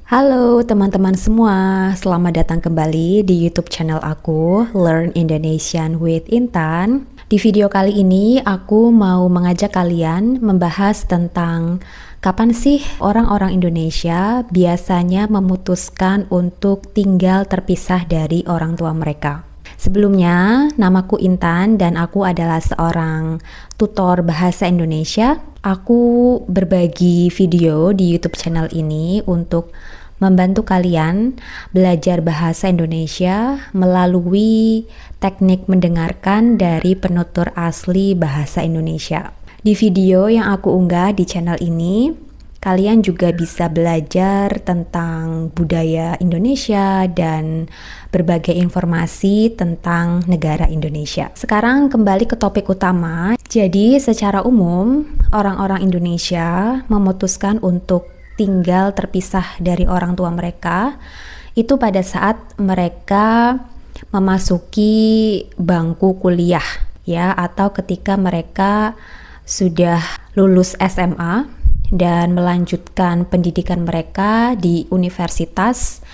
Halo teman-teman semua, selamat datang kembali di YouTube channel aku, Learn Indonesian with Intan. Di video kali ini aku mau mengajak kalian membahas tentang kapan sih orang-orang Indonesia biasanya memutuskan untuk tinggal terpisah dari orang tua mereka. Sebelumnya, namaku Intan dan aku adalah seorang tutor bahasa Indonesia. Aku berbagi video di YouTube channel ini untuk membantu kalian belajar bahasa Indonesia melalui teknik mendengarkan dari penutur asli bahasa Indonesia. Di video yang aku unggah di channel ini, kalian juga bisa belajar tentang budaya Indonesia dan berbagai informasi tentang negara Indonesia. Sekarang kembali ke topik utama. Jadi secara umum, orang-orang Indonesia memutuskan untuk tinggal terpisah dari orang tua mereka itu pada saat mereka memasuki bangku kuliah ya, atau ketika mereka sudah lulus SMA dan melanjutkan pendidikan mereka di universitas,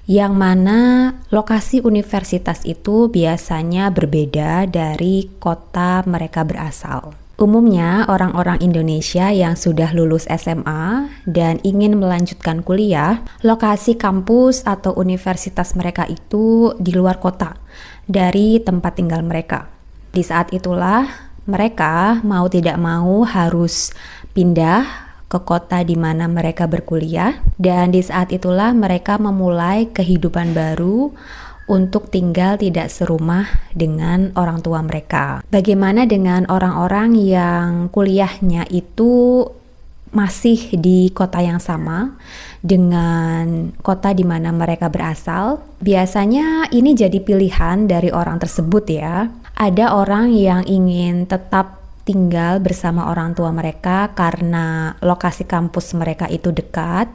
yang mana lokasi universitas itu biasanya berbeda dari kota mereka berasal. Umumnya orang-orang Indonesia yang sudah lulus SMA dan ingin melanjutkan kuliah, lokasi kampus atau universitas mereka itu di luar kota dari tempat tinggal mereka. Di saat itulah mereka mau tidak mau harus pindah ke kota di mana mereka berkuliah, dan di saat itulah mereka memulai kehidupan baru untuk tinggal tidak serumah dengan orang tua mereka. Bagaimana dengan orang-orang yang kuliahnya itu masih di kota yang sama dengan kota di mana mereka berasal? Biasanya ini jadi pilihan dari orang tersebut ya. Ada orang yang ingin tetap tinggal bersama orang tua mereka karena lokasi kampus mereka itu dekat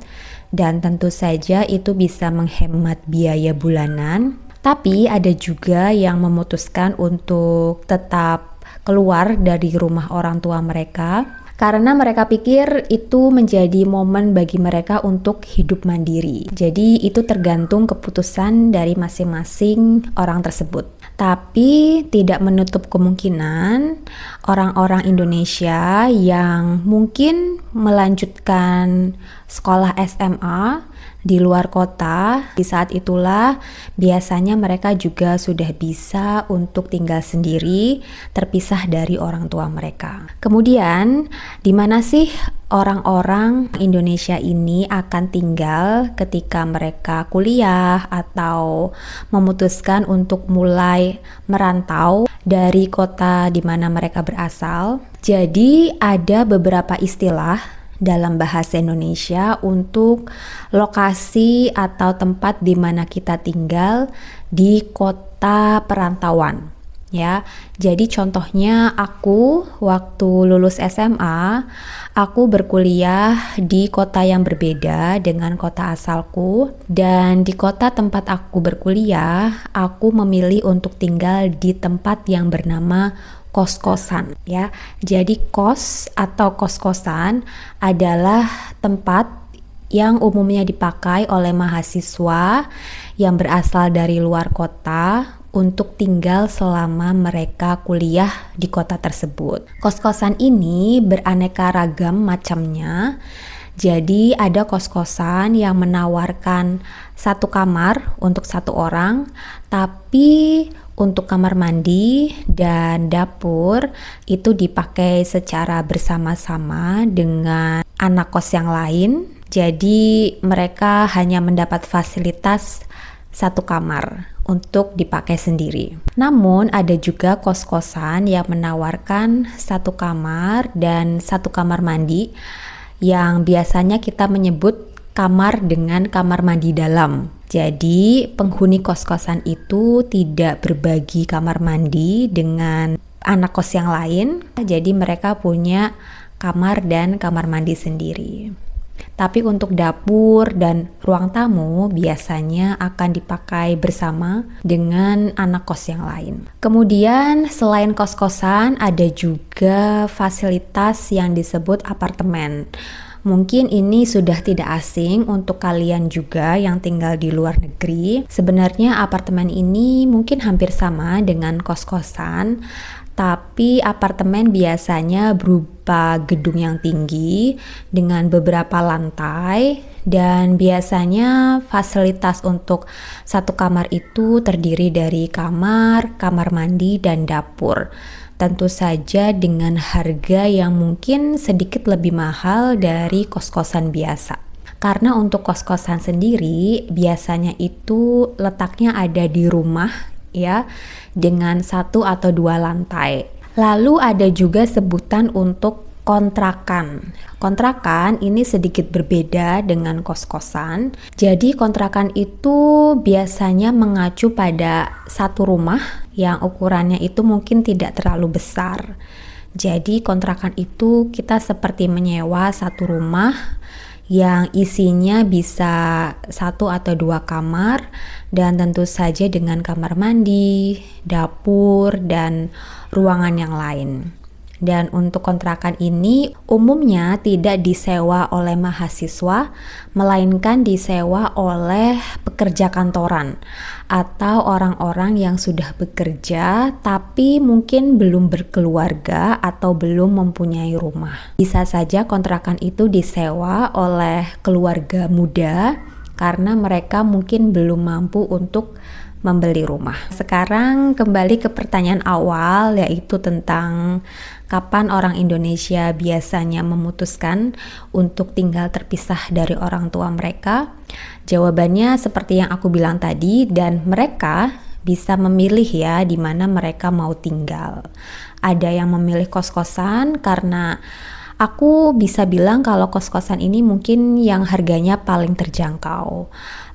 dan tentu saja itu bisa menghemat biaya bulanan. Tapi ada juga yang memutuskan untuk tetap keluar dari rumah orang tua mereka karena mereka pikir itu menjadi momen bagi mereka untuk hidup mandiri. Jadi itu tergantung keputusan dari masing-masing orang tersebut. Tapi tidak menutup kemungkinan orang-orang Indonesia yang mungkin melanjutkan sekolah SMA di luar kota, di saat itulah biasanya mereka juga sudah bisa untuk tinggal sendiri, terpisah dari orang tua mereka. Kemudian, di mana sih orang-orang Indonesia ini akan tinggal ketika mereka kuliah atau memutuskan untuk mulai merantau dari kota di mana mereka berasal? Jadi, ada beberapa istilah dalam bahasa Indonesia untuk lokasi atau tempat di mana kita tinggal di kota perantauan ya. Jadi contohnya aku waktu lulus SMA, aku berkuliah di kota yang berbeda dengan kota asalku, dan di kota tempat aku berkuliah, aku memilih untuk tinggal di tempat yang bernama kos-kosan ya. Jadi kos atau kos-kosan adalah tempat yang umumnya dipakai oleh mahasiswa yang berasal dari luar kota untuk tinggal selama mereka kuliah di kota tersebut. Kos-kosan ini beraneka ragam macamnya. Jadi ada kos-kosan yang menawarkan satu kamar untuk satu orang, tapi untuk kamar mandi dan dapur itu dipakai secara bersama-sama dengan anak kos yang lain. Jadi mereka hanya mendapat fasilitas satu kamar untuk dipakai sendiri. Namun ada juga kos-kosan yang menawarkan satu kamar dan satu kamar mandi, yang biasanya kita menyebut kamar dengan kamar mandi dalam. Jadi penghuni kos-kosan itu tidak berbagi kamar mandi dengan anak kos yang lain. Jadi mereka punya kamar dan kamar mandi sendiri. Tapi untuk dapur dan ruang tamu biasanya akan dipakai bersama dengan anak kos yang lain. Kemudian selain kos-kosan ada juga fasilitas yang disebut apartemen. Mungkin ini sudah tidak asing untuk kalian juga yang tinggal di luar negeri. Sebenarnya apartemen ini mungkin hampir sama dengan kos-kosan, tapi apartemen biasanya berupa gedung yang tinggi dengan beberapa lantai, dan biasanya fasilitas untuk satu kamar itu terdiri dari kamar, kamar mandi, dan dapur. Tentu saja dengan harga yang mungkin sedikit lebih mahal dari kos-kosan biasa. Karena untuk kos-kosan sendiri biasanya itu letaknya ada di rumah ya, dengan 1 atau 2 lantai. Lalu ada juga sebutan untuk kontrakan. Kontrakan ini sedikit berbeda dengan kos-kosan. Jadi kontrakan itu biasanya mengacu pada satu rumah yang ukurannya itu mungkin tidak terlalu besar. Jadi kontrakan itu kita seperti menyewa satu rumah yang isinya bisa 1 atau 2 kamar, dan tentu saja dengan kamar mandi, dapur, dan ruangan yang lain. Dan untuk kontrakan ini umumnya tidak disewa oleh mahasiswa, melainkan disewa oleh pekerja kantoran atau orang-orang yang sudah bekerja tapi mungkin belum berkeluarga atau belum mempunyai rumah. Bisa saja kontrakan itu disewa oleh keluarga muda karena mereka mungkin belum mampu untuk membeli rumah. Sekarang kembali ke pertanyaan awal, yaitu tentang kapan orang Indonesia biasanya memutuskan untuk tinggal terpisah dari orang tua mereka. Jawabannya seperti yang aku bilang tadi, dan mereka bisa memilih ya di mana mereka mau tinggal. Ada yang memilih kos-kosan karena aku bisa bilang kalau kos-kosan ini mungkin yang harganya paling terjangkau.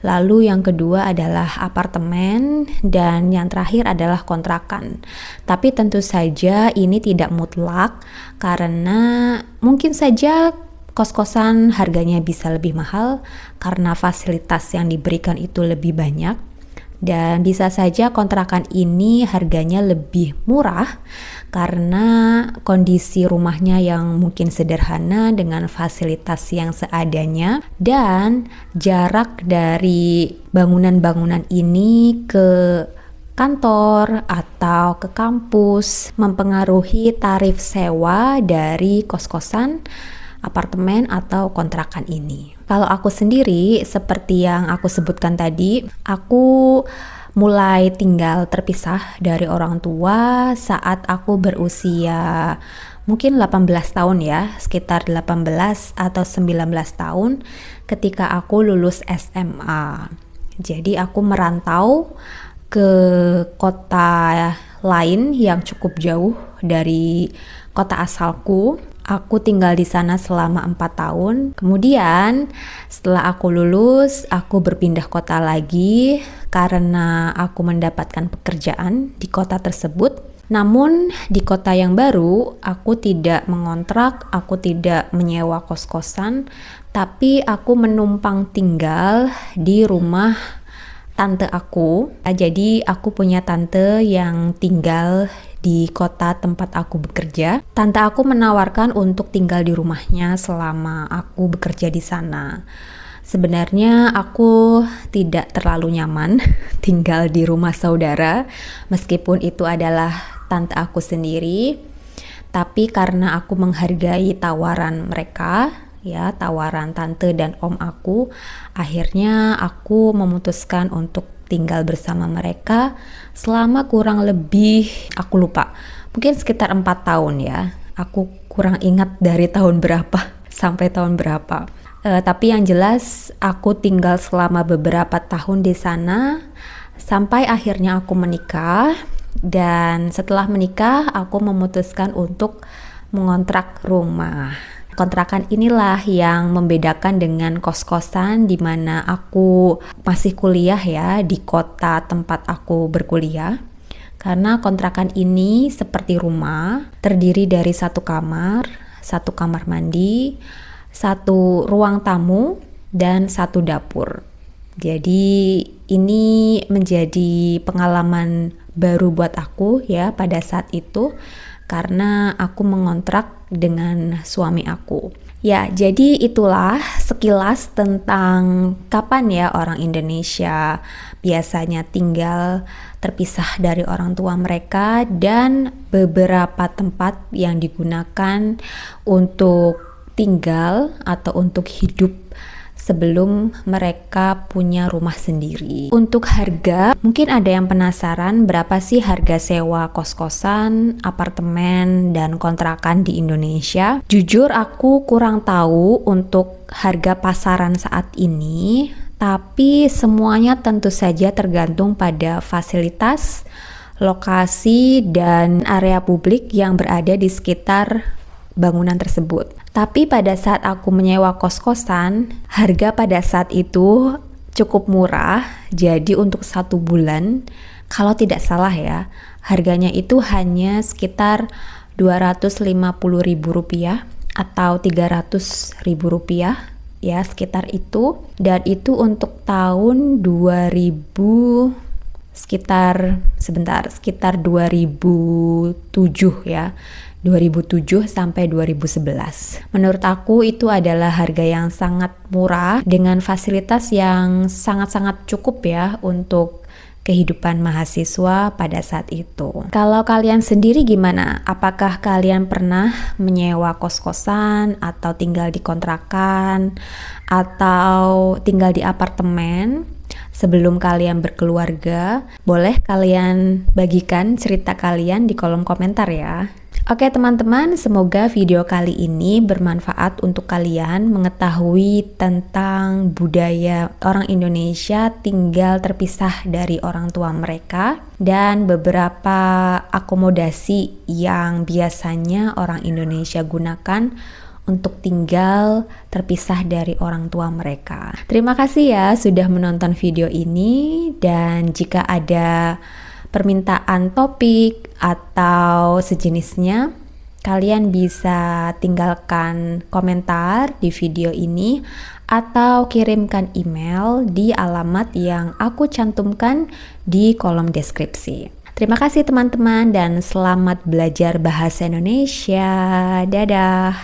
Lalu yang kedua adalah apartemen, dan yang terakhir adalah kontrakan. Tapi tentu saja ini tidak mutlak karena mungkin saja kos-kosan harganya bisa lebih mahal karena fasilitas yang diberikan itu lebih banyak. Dan bisa saja kontrakan ini harganya lebih murah karena kondisi rumahnya yang mungkin sederhana dengan fasilitas yang seadanya, dan jarak dari bangunan-bangunan ini ke kantor atau ke kampus mempengaruhi tarif sewa dari kos-kosan, apartemen, atau kontrakan ini. Kalau aku sendiri, seperti yang aku sebutkan tadi, aku mulai tinggal terpisah dari orang tua saat aku berusia mungkin 18 tahun ya, sekitar 18 atau 19 tahun ketika aku lulus SMA. Jadi aku merantau ke kota lain yang cukup jauh dari kota asalku. Aku tinggal di sana selama 4 tahun. Kemudian setelah aku lulus, aku berpindah kota lagi karena aku mendapatkan pekerjaan di kota tersebut. Namun di kota yang baru, aku tidak mengontrak, aku tidak menyewa kos-kosan, tapi aku menumpang tinggal di rumah tante aku. Jadi aku punya tante yang tinggal di kota tempat aku bekerja. Tante aku menawarkan untuk tinggal di rumahnya selama aku bekerja di sana. Sebenarnya aku tidak terlalu nyaman tinggal di rumah saudara, meskipun itu adalah tante aku sendiri. Tapi karena aku menghargai tawaran mereka, ya, tawaran tante dan om aku, akhirnya aku memutuskan untuk tinggal bersama mereka selama kurang lebih, aku lupa, mungkin sekitar 4 tahun ya. Aku kurang ingat dari tahun berapa sampai tahun berapa. Tapi yang jelas aku tinggal selama beberapa tahun di sana sampai akhirnya aku menikah. Dan setelah menikah aku memutuskan untuk mengontrak rumah. Kontrakan inilah yang membedakan dengan kos-kosan di mana aku masih kuliah ya di kota tempat aku berkuliah. Karena kontrakan ini seperti rumah, terdiri dari 1 kamar, 1 kamar mandi, 1 ruang tamu, dan 1 dapur. Jadi ini menjadi pengalaman baru buat aku ya pada saat itu, karena aku mengontrak dengan suami aku. Ya, jadi itulah sekilas tentang kapan ya orang Indonesia biasanya tinggal terpisah dari orang tua mereka dan beberapa tempat yang digunakan untuk tinggal atau untuk hidup sebelum mereka punya rumah sendiri. Untuk harga, mungkin ada yang penasaran berapa sih harga sewa kos-kosan, apartemen, dan kontrakan di Indonesia? Jujur aku kurang tahu untuk harga pasaran saat ini, tapi semuanya tentu saja tergantung pada fasilitas, lokasi, dan area publik yang berada di sekitar bangunan tersebut. Tapi pada saat aku menyewa kos-kosan, harga pada saat itu cukup murah. Jadi untuk 1 bulan, kalau tidak salah ya, harganya itu hanya sekitar Rp250.000 atau Rp300.000 ya, sekitar itu. Dan itu untuk tahun 2007 ya. 2007 sampai 2011. Menurut aku itu adalah harga yang sangat murah dengan fasilitas yang sangat-sangat cukup ya untuk kehidupan mahasiswa pada saat itu. Kalau kalian sendiri gimana? Apakah kalian pernah menyewa kos-kosan atau tinggal di kontrakan atau tinggal di apartemen sebelum kalian berkeluarga? Boleh kalian bagikan cerita kalian di kolom komentar ya. Oke teman-teman, semoga video kali ini bermanfaat untuk kalian mengetahui tentang budaya orang Indonesia tinggal terpisah dari orang tua mereka dan beberapa akomodasi yang biasanya orang Indonesia gunakan untuk tinggal terpisah dari orang tua mereka. Terima kasih ya sudah menonton video ini, dan jika ada permintaan topik atau sejenisnya, kalian bisa tinggalkan komentar di video ini atau kirimkan email di alamat yang aku cantumkan di kolom deskripsi. Terima kasih teman-teman dan selamat belajar bahasa Indonesia. Dadah.